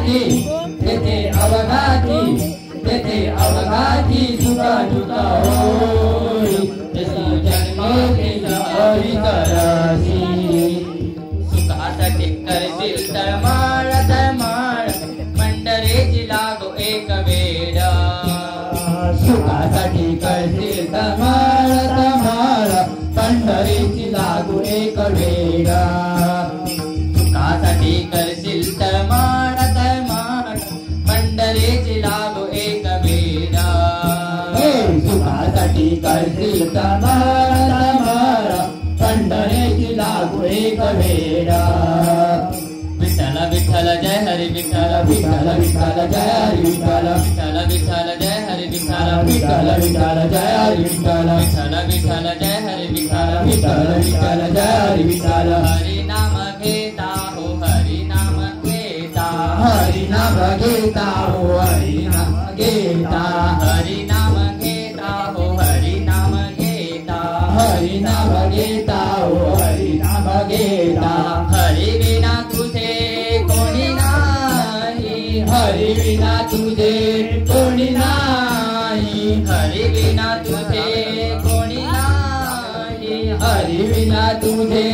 अवघाती तेथे अवघाती तेथे अवघाती सुख दुःख होई तशी जन्मोत्रीचा अवितरसी सुखासाठी करशील तळमाळ तळमाळ पंढरीची लागो एक वेळ सुखासाठी करशील तळमाळ तळमाळ पंढरीची लागू एक वेळ सुखासाठी करशील तळमाळ तळमाळ पंढरीची लागो एक वेळ सुखासाठी करशील तळमाळ तळमाळ पंढरीची लागू एक वेळ विठ्ठल विठ्ठल जय हरी विठ्ठल विठ्ठल विठ्ठल जय हरी विठ्ठल विठ्ठल विठ्ठल जय हरी विठ्ठल विठ्ठल विठ्ठल जय हरी विठ्ठल विठ्ठल विठ्ठल जय हरी विठ्ठल विठ्ठल विठ्ठल जय हरी विठ्ठल हरी नाम घेता हो हरी नाम घेता हरी नाम घेता हो हरी नाम घेता हरी नाम घेता हो हरी नाम घेता हरी नाम घेता हो हरी नाम घेता हरी विना तुझे कोणी नाही हरी विना तुझे कोणी नाही हरी विना तुझे कोणी नाही हरी विना तुझे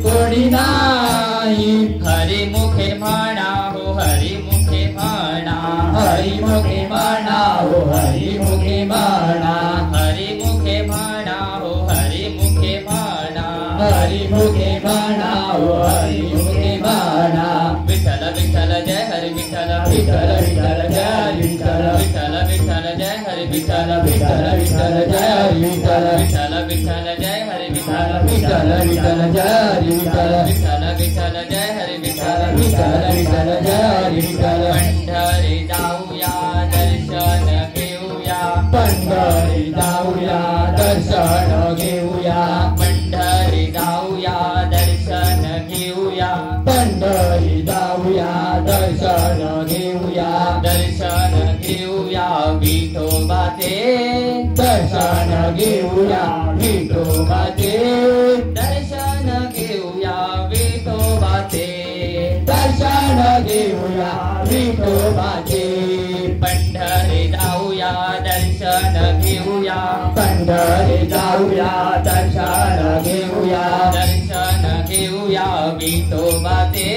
कोणी नाही हरी मुखे म्हणा हो हरी मुखे म्हणा हरी मुखे म्हणा हो हरी मुखे म्हणा हरी मुखे म्हणा हो हरी मुखे म्हणा हरी मुखे म्हणा हो हरी मुखे म्हणा विठ्ठल विठ्ठल जय हरी विठ्ठल विठ्ठल विठ्ठल जय हरी विठ्ठल विठ्ठल विठ्ठल जय हरी विठ्ठल विठ्ठल विठ्ठल जय हरी विठ्ठल विठ्ठल विठ्ठल जय हरी विठ्ठल विठ्ठल विठ्ठल जय हरी विठ्ठल विठ्ठल विठ्ठल जय हरी विठ्ठल विठ्ठल विठ्ठल जय हरी विठ्ठल पंढरी जाऊया दर्शन घेऊया पंढरी जाऊया दर्शन घेऊया पंढरी जाऊया दर्शन घेऊया पंढरी जाऊया दर्शन घेऊया दर्शन घेऊया विठोबाचे दर्शन घेऊया विठोबाचे दर्शन घेऊया विठोबाचे दर्शन घेऊया विठोबाचे पंढरी जाऊया दर्शन घेऊया पंढरी जाऊया दर्शन घेऊया दर्शन घेऊया विठोबाचे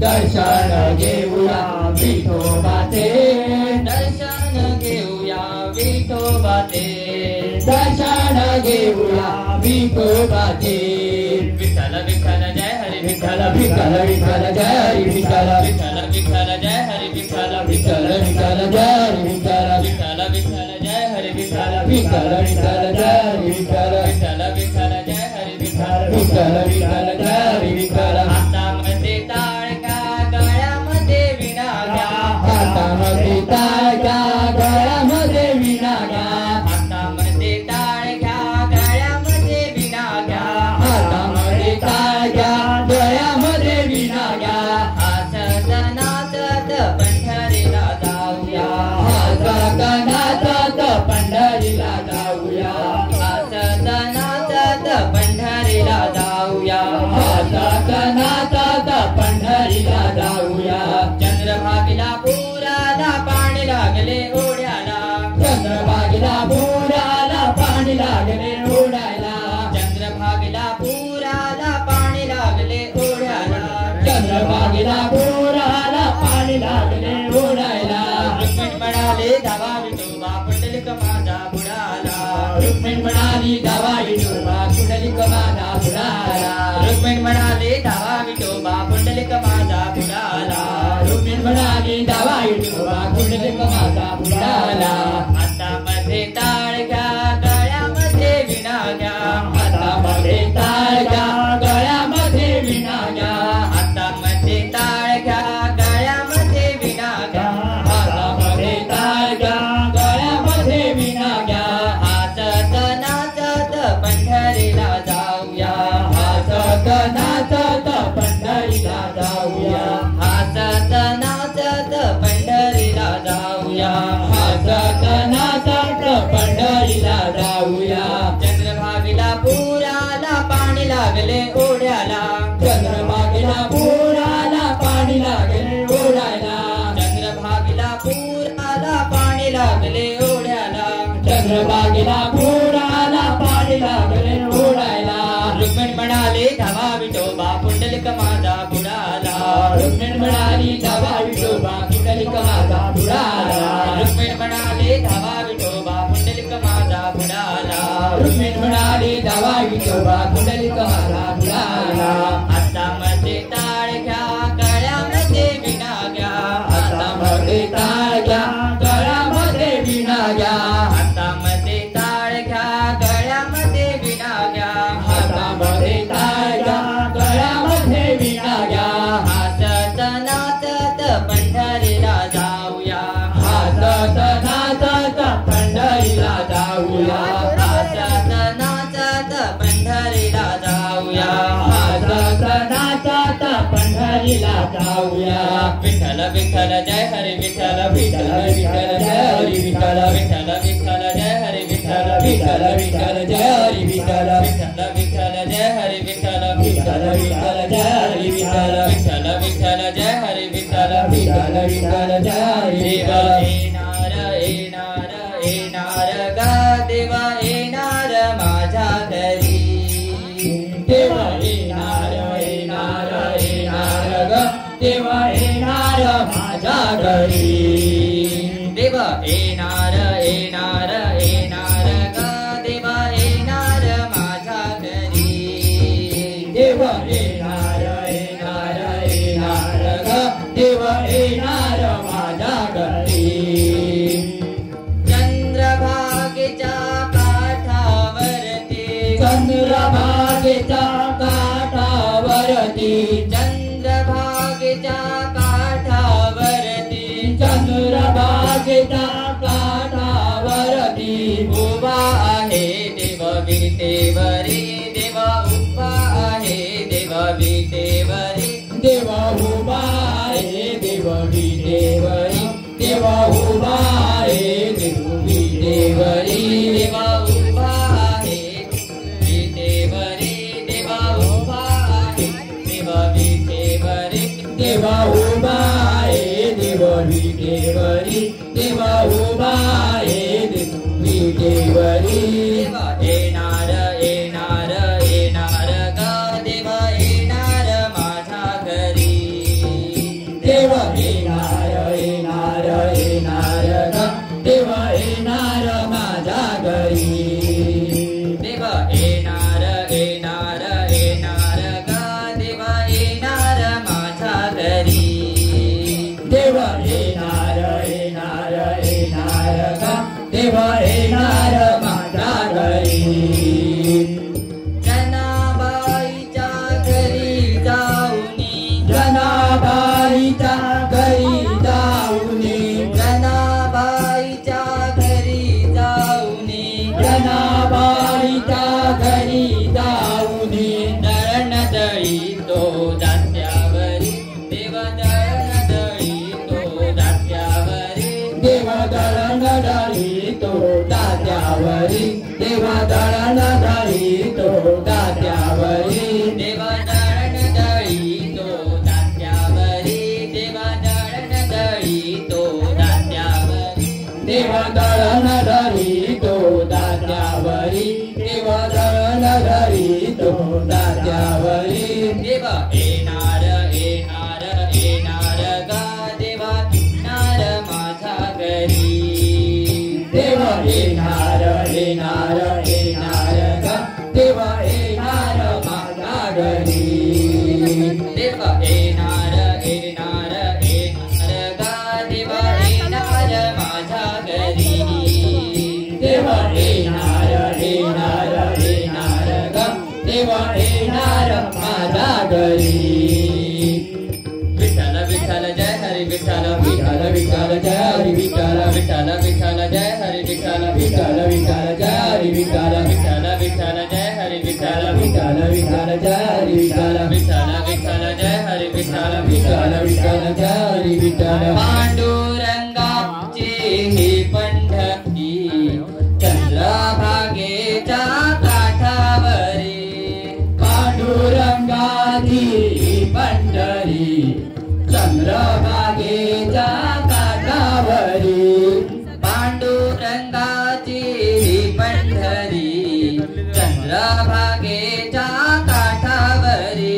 दर्शन घेऊया विठोबाचे दर्शन घेऊया विठोबाचे दर्शन घेऊया विठोबाचे विठ्ठल विठ्ठल जय हरी विठ्ठल विठ्ठल विठ्ठल जय हरी विठ्ठल विठ्ठल विठ्ठल जय हरी विठ्ठल विठ्ठल विठ्ठल जय हरी विठ्ठल विठ्ठल विठ्ठल जय हरी विठ्ठल विठ्ठल विठ्ठल जय हरी विठ्ठल विठ्ठल विठ्ठल जय हरी विठ्ठल विठ्ठल विठ्ठल जय हरी विठ्ठल हातामध्ये टाळका गळ्यामध्ये विणा घ्या हातामध्ये टाळका गळ्यामध्ये विणा घ्या हातामध्ये टाळक्या गळ्यामध्ये विणा घ्या हातामध्ये टाळक्या गळ्यामध्ये विणा घ्या हसत नाचत पंढरीला जाऊया हसत नाचत पंढरीला जाऊया हसत नाचत पंढरीला जाऊया हसत नाचत पंढरीला जाऊया चंद्रभागेला पुराला पाणी लागले ओढ्याला चंद्रभागेला पुराला पाणी लागले ओढायला चंद्रभागेला पुराला पाणी लागले ओढ्याला चंद्रभागेला पुराला पाणी लागले ओढायला रुक्मिण म्हणाले धावा विठोबा पुंडलिक माझा बुडाला रुक्मिण म्हणाली धावा विठोबा पुंडलिक माझा बुडाला रुक्मिण म्हणाले धावा विठोबा पुंडलिक माझा बुडाला रुक्मिण म्हणाली धावा विठोबा पुंडलिक माझा बुडाला हातामध्ये टाळ घ्या गळ्यामध्ये विणा घ्या हातामध्ये टाळ घ्या गळ्यामध्ये विणा घ्या हातामध्ये टाळ घ्या गळ्यामध्ये विणा घ्या हातामध्ये टाळ घ्या गळ्यामध्ये विणा घ्या हसत नाचत पंढरीला जाऊया हसत नाचत पंढरीला जाऊया हसत नाचत पंढरीला विठोबा पुंडलिक माझा बुडाला रुक्मिण म्हणाली धावा विठोबा पुंडलिक माझा बुडाला रुक्मिण म्हणाले धावा विठोबा पुंडलिक माझा बुडाला रुक्मिण म्हणाली धावा विठोबा पुंडलिक माझा बुडाला हातामध्ये टाळ घ्या गळ्यामध्ये विणा घ्या हातामध्ये टाळ घ्या गळ्यामध्ये विणा घ्या हातामध्ये टाळ घ्या गळ्यामध्ये विणा घ्या हातामध्ये टाळ घ्या गळ्यामध्ये विणा घ्या हसत नाचत पंढरीला जाऊया हसत नाचत पंढरीला जाऊया हसत नाचत पंढरीला जाऊया हसत नाचत पंढरीला जाऊया विठ्ठल विठ्ठल जय हरी विठ्ठल विठ्ठल विठ्ठल जय हरी विठ्ठल विठ्ठल विठ्ठल जय हरी विठ्ठल विठ्ठल विठ्ठल जय हरी विठ्ठल विठ्ठल विठ्ठल जय हरी विठ्ठल विठ्ठल विठ्ठल जय हरी विठ्ठल विठ्ठल विठ्ठल जय हरी विठ्ठल विठ्ठल विठ्ठल जय हरी देव विठ्ठल येणार ग देव येणार माझ्या घरी देव येणार येणार येणार ग देव येणार माझ्या घरी देव येणार येणार येणार ग देव येणार माझ्या घरी देव येणार येणार येणार ग देव येणार माझ्या घरी चंद्रभागेच्या काठावरती चंद्रभागेच्या काठावरती चंद्रभागेच्या काठावरती चंद्रभागेच्या काठावरती उभा आहे देव विटेवरी देव उभा आहे देव विटेवरी देव उभा आहे देव विटेवरी देव उभा आहे देव विटेवरी देव उभा आहे विटेवरी देव उभा आहे देव विटेवरी देव उभा आहे देव विटेवरी देव उभा आहे देव विटेवरी देव येणार येणार येणार ग देव येणार माझ्या घरी देव येणार येणार येणार ग देव येणार माझ्या घरी देव येणार येणार येणार ग देव येणार माझ्या घरी देव येणार येणार येणार ग देव येणार माझ्या घरी जनाबाईच्या घरी जाऊनी जनाबाईच्या घरी जाऊनी जनाबाईच्या घरी जाऊनी जनाबाईच्या घरी जाऊनी दळण दळी तो दात्यावरी देव दळण दळी तो दात्यावरी देव दळण दळी तो दात्यावरी देव दळण दळी तो दात्यावरी देव दळण दळी तो दात्यावरी देव दळण दळी तो दात्यावरी देव दळण दळी तो दात्यावरी देव दळण दळी तो दात्यावरी देव येणार येणार येणार ग देव येणार माझ्या घरी देव येणार येणार येणार ग देव येणार माझ्या घरी देव येणार येणार येणार ग देव येणार माझ्या घरी देव येणार येणार येणार ग देव येणार माझ्या घरी विठ्ठल विठ्ठल जय हरी विठ्ठल विठ्ठल विठ्ठल जय हरी विठ्ठल विठ्ठल विठ्ठल जय हरी विठ्ठल विठ्ठल विठ्ठल जय हरी विठ्ठल विठ्ठल विठ्ठल जय हरी विठ्ठल विठ्ठल विठ्ठल जय हरी विठ्ठल विठ्ठल विठ्ठल जय हरी विठ्ठल विठ्ठल विठ्ठल जय हरी विठ्ठल पांडुरंगाची ही पंढरी चंद्रभागेच्या काठावरी पांडुरंगाची पंढरी चंद्रभागेच्या काठावरी पांडुरंगाची पंढरी चंद्रभागेच्या काठावरी